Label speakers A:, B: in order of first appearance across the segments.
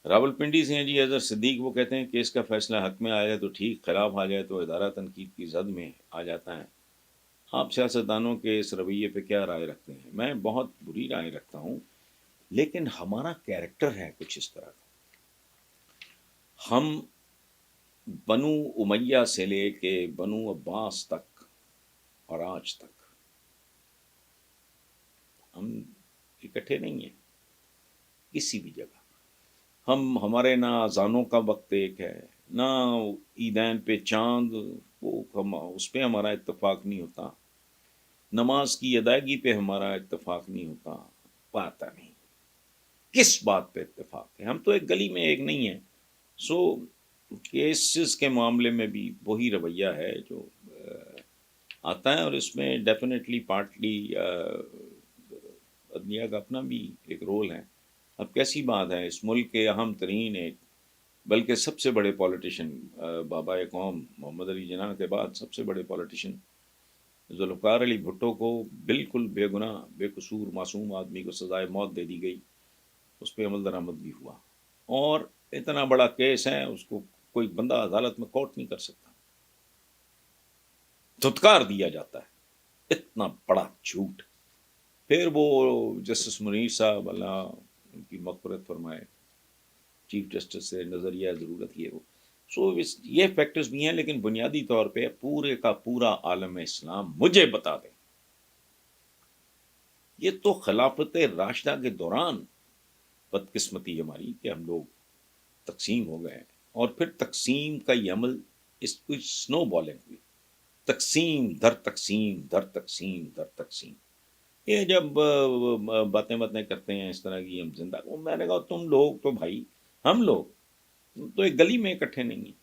A: راولپنڈی سے ہیں جی اظہر صدیق، وہ کہتے ہیں کیس کا فیصلہ حق میں آ جائے تو ٹھیک، خلاف آ جائے تو ادارہ تنقید کی زد میں آ جاتا ہے۔ آپ سیاستدانوں کے اس رویے پہ کیا رائے رکھتے ہیں؟ میں بہت بری رائے رکھتا ہوں، لیکن ہمارا کیریکٹر ہے کچھ اس طرح کا۔ ہم بنو امیہ سے لے کے بنو عباس تک اور آج تک ہم اکٹھے نہیں ہیں کسی بھی جگہ۔ ہمارے نہ اذانوں کا وقت ایک ہے، نہ عیدین پہ چاند، اس پہ ہمارا اتفاق نہیں ہوتا، نماز کی ادائیگی پہ ہمارا اتفاق نہیں ہوتا، پتہ نہیں کس بات پہ اتفاق ہے۔ ہم تو ایک گلی میں ایک نہیں ہیں۔ سو کیسز کے معاملے میں بھی وہی رویہ ہے جو آتا ہے، اور اس میں ڈیفینیٹلی پارٹلی عدلیہ کا اپنا بھی ایک رول ہے۔ اب کیسی بات ہے، اس ملک کے اہم ترین ایک، بلکہ سب سے بڑے پولیٹیشین، بابا قوم محمد علی جناح کے بعد سب سے بڑے پولیٹیشین ذوالفقار علی بھٹو کو بالکل بے گناہ بے قصور معصوم آدمی کو سزائے موت دے دی گئی، اس پہ عمل درآمد بھی ہوا، اور اتنا بڑا کیس ہے، اس کو کوئی بندہ عدالت میں کوٹ نہیں کر سکتا، دھتکار دیا جاتا ہے، اتنا بڑا جھوٹ۔ پھر وہ جسٹس منیر صاحب، اللہ ان کی مغفرت فرمائے، چیف جسٹس سے نظریہ ضرورت یہ وہ، یہ فیکٹرز بھی ہیں، لیکن بنیادی طور پہ پورے کا پورا عالم اسلام مجھے بتا دیں، یہ تو خلافت راشدہ کے دوران بدقسمتی ہماری کہ ہم لوگ تقسیم ہو گئے، اور پھر تقسیم کا یہ عمل اس کو سنو بالنگ ہوئی، تقسیم در تقسیم در تقسیم در تقسیم۔ یہ جب باتیں کرتے ہیں اس طرح کی، ہم زندہ، میں نے کہا تم لوگ تو بھائی، ہم لوگ تو ایک گلی میں اکٹھے نہیں ہیں،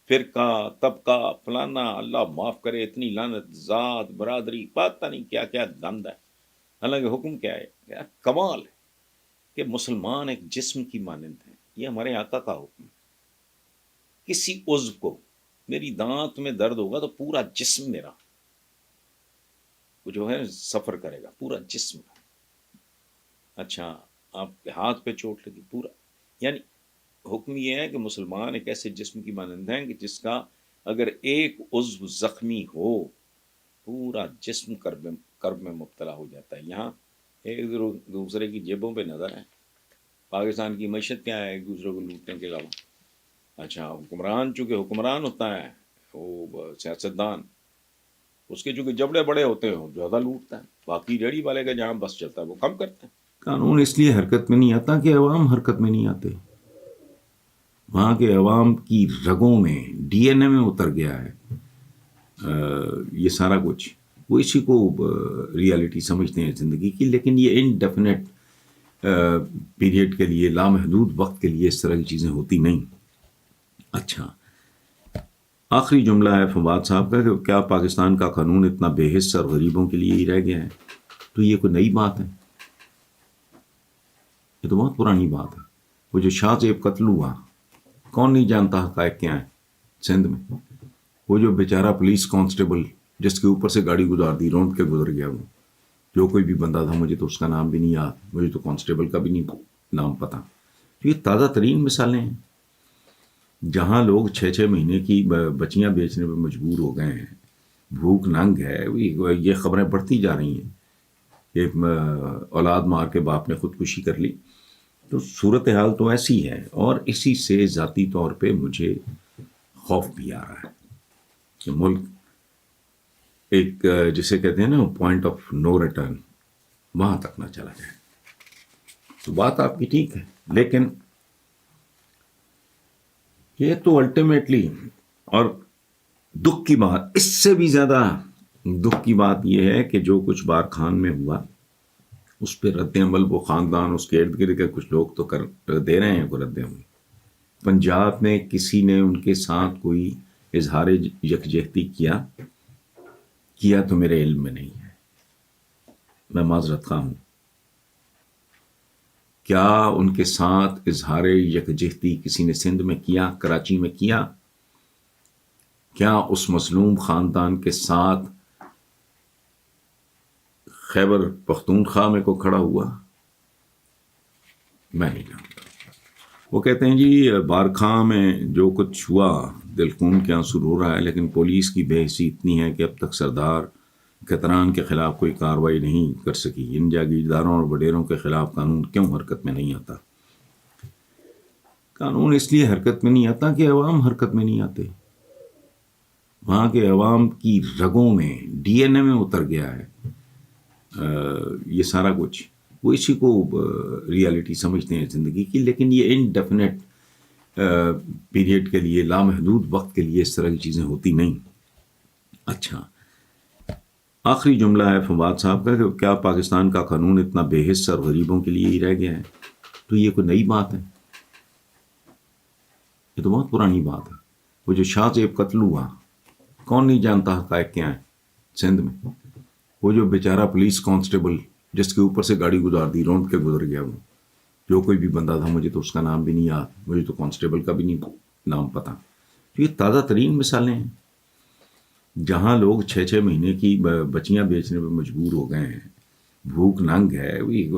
A: فرقہ طبقہ فلانا، اللہ معاف کرے، اتنی لعنت، ذات برادری، پتہ نہیں کیا کیا گند ہے۔ حالانکہ حکم کیا ہے؟ کیا کمال ہے کہ مسلمان ایک جسم کی مانند ہے، یہ ہمارے آقا کا حکم ہے۔ کسی عضو کو، میری دانت میں درد ہوگا تو پورا جسم میرا وہ جو ہے سفر کرے گا، پورا جسم۔ اچھا، آپ کے ہاتھ پہ چوٹ لگی، پورا، یعنی حکم یہ ہے کہ مسلمان ایک ایسے جسم کی مانند ہیں کہ جس کا اگر ایک عضو زخمی ہو، پورا جسم کرب میں مبتلا ہو جاتا ہے۔ یہاں ایک دوسرے کی جیبوں پہ نظر ہے، پاکستان کی معیشت کیا ہے؟ ایک دوسرے کو لوٹنے کے علاوہ۔ اچھا، حکمران چونکہ حکمران ہوتا ہے، وہ سیاستدان، اس کے چونکہ جبڑے بڑے ہوتے ہیں زیادہ لوٹتا ہے، باقی ریڑھی والے کا جہاں بس چلتا ہے وہ کم کرتا ہے۔
B: قانون اس لیے حرکت میں نہیں آتا کہ عوام حرکت میں نہیں آتے، وہاں کے عوام کی رگوں میں، ڈی این اے میں اتر گیا ہے یہ سارا کچھ، وہ اسی کو ریالٹی سمجھتے ہیں زندگی کی، لیکن یہ انڈیفینٹ پیریڈ کے لیے، لامحدود وقت کے لیے اس طرح کی چیزیں ہوتی نہیں۔ اچھا، آخری جملہ ہے فواد صاحب کا کہ کیا پاکستان کا قانون اتنا بے حس اور غریبوں کے لیے ہی رہ گیا ہے؟ تو یہ کوئی نئی بات ہے؟ یہ تو بہت پرانی بات ہے۔ وہ جو شاہ زیب قتل ہوا، کون نہیں جانتا حقائق کیا ہے سندھ میں؟ وہ جو بیچارہ پولیس کانسٹیبل جس کے اوپر سے گاڑی گزار دی، روند کے گزر گیا، وہ جو کوئی بھی بندہ تھا، مجھے تو اس کا نام بھی نہیں یاد، مجھے تو کانسٹیبل کا بھی نہیں نام پتہ۔ تو یہ تازہ ترین مثالیں ہیں جہاں لوگ 6 مہینے کی بچیاں بیچنے پہ مجبور ہو گئے ہیں، بھوک ننگ ہے، یہ خبریں بڑھتی جا رہی ہیں کہ اولاد مار کے باپ نے خودکشی کر لی۔ تو صورتحال تو ایسی ہے، اور اسی سے ذاتی طور پہ مجھے خوف بھی آ رہا ہے کہ ملک ایک جسے کہتے ہیں نا پوائنٹ آف نو ریٹرن، وہاں تک نہ چلا جائے۔ تو بات آپ کی ٹھیک ہے، لیکن یہ تو الٹیمیٹلی، اور دکھ کی بات، اس سے بھی زیادہ دکھ کی بات یہ ہے کہ جو کچھ بارکھان میں ہوا اس پہ رد عمل وہ خاندان، اس کے ارد گرد کے کچھ لوگ تو کر دے رہے ہیں رد عمل۔ پنجاب میں کسی نے ان کے ساتھ کوئی اظہار یکجہتی کیا تو میرے علم میں نہیں ہے، میں معذرت خواہ ہوں۔ کیا ان کے ساتھ اظہار یکجہتی کسی نے سندھ میں کیا، کراچی میں کیا؟ کیا اس مظلوم خاندان کے ساتھ خیبر پختونخوا میں کو کھڑا ہوا؟ میں نہیں جانتا. وہ کہتے ہیں جی بارکھاں میں جو کچھ ہوا دل خون کے آنسو رو رہا ہے، لیکن پولیس کی بے حسی اتنی ہے کہ اب تک سردار کتران کے خلاف کوئی کارروائی نہیں کر سکی. ان جاگیرداروں اور وڈیروں کے خلاف قانون کیوں حرکت میں نہیں آتا؟ قانون اس لیے حرکت میں نہیں آتا کہ عوام حرکت میں نہیں آتے. وہاں کے عوام کی رگوں میں ڈی این اے میں اتر گیا ہے یہ سارا کچھ. وہ اسی کو ریالٹی سمجھتے ہیں زندگی کی، لیکن یہ انڈیفینٹ پیریڈ کے لیے، لامحدود وقت کے لیے اس طرح کی چیزیں ہوتی نہیں. اچھا، آخری جملہ ہے فواد صاحب کا کہ کیا پاکستان کا قانون اتنا بے حس اور غریبوں کے لیے ہی رہ گیا ہے؟ تو یہ کوئی نئی بات ہے؟ یہ تو بہت پرانی بات ہے. وہ جو شاہ زیب قتل ہوا، کون نہیں جانتا حقائق کیا ہیں سندھ میں؟ وہ جو بیچارہ پولیس کانسٹیبل جس کے اوپر سے گاڑی گزار دی، روند کے گزر گیا، وہ جو کوئی بھی بندہ تھا، مجھے تو اس کا نام بھی نہیں یاد، مجھے تو کانسٹیبل کا بھی نہیں نام پتہ. یہ تازہ ترین مثالیں ہیں جہاں لوگ 6 مہینے کی بچیاں بیچنے پہ مجبور ہو گئے ہیں. بھوک ننگ ہے.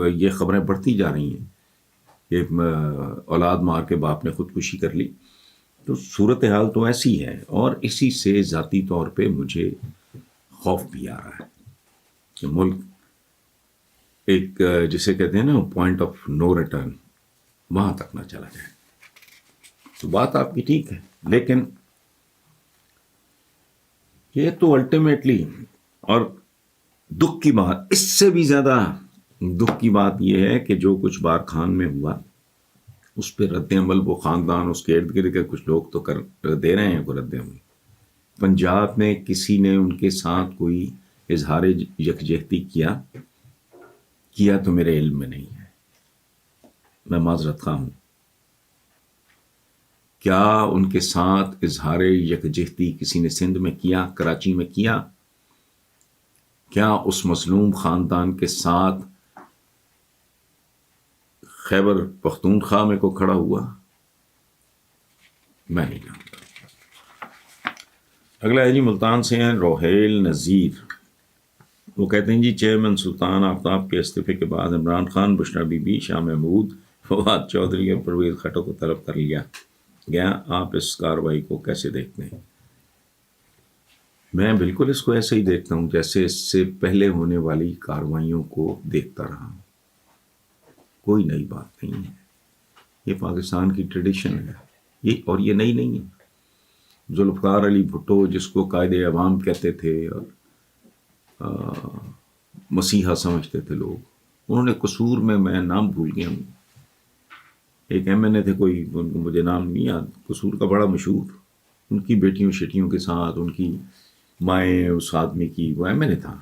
B: یہ خبریں بڑھتی جا رہی ہیں کہ اولاد مار کے باپ نے خودکشی کر لی. تو صورتحال تو ایسی ہے، اور اسی سے ذاتی طور پہ مجھے خوف بھی آ رہا ہے کہ ملک ایک جسے کہتے ہیں نا پوائنٹ آف نو ریٹرن، وہاں تک نہ چلا جائے. تو بات آپ کی ٹھیک ہے، لیکن یہ تو الٹیمیٹلی، اور دکھ کی بات، اس سے بھی زیادہ دکھ کی بات یہ ہے کہ جو کچھ بارکھان میں ہوا اس پہ رد عمل وہ خاندان، اس کے ارد گرد کے کچھ لوگ تو کر دے رہے ہیں کو رد عمل. پنجاب میں کسی نے ان کے ساتھ کوئی اظہار یکجہتی کیا تو میرے علم میں نہیں ہے، میں معذرت خواہ ہوں. کیا ان کے ساتھ اظہار یکجہتی کسی نے سندھ میں کیا، کراچی میں کیا؟ کیا اس مظلوم خاندان کے ساتھ خیبر پختونخوا میں کو کھڑا ہوا؟ میں نہیں جانتا. اگلا ہے جی ملتان سے ہیں روہیل نذیر. وہ کہتے ہیں جی چیئرمین سلطان آفتاب کے استعفے کے بعد عمران خان، بشرا بی بی، شاہ محمود، فواد چودھری اور پرویز خٹک کو طلب کر لیا گیا. آپ اس کارروائی کو کیسے دیکھتے ہیں؟ میں بالکل اس کو ایسے ہی دیکھتا ہوں جیسے اس سے پہلے ہونے والی کارروائیوں کو دیکھتا رہا ہوں. کوئی نئی بات نہیں ہے، یہ پاکستان کی ٹریڈیشن ہے، اور یہ نئی نہیں ہے. ذوالفقار علی بھٹو جس کو قائد عوام کہتے تھے اور مسیحا سمجھتے تھے لوگ، انہوں نے قصور میں نام بھول گیا ہوں، ایک ایم این اے تھے کوئی، مجھے نام نہیں یاد، قصور کا بڑا مشہور، ان کی بیٹیوں شیٹیوں کے ساتھ ان کی مائیں، اس آدمی کی، وہ ایم این اے تھا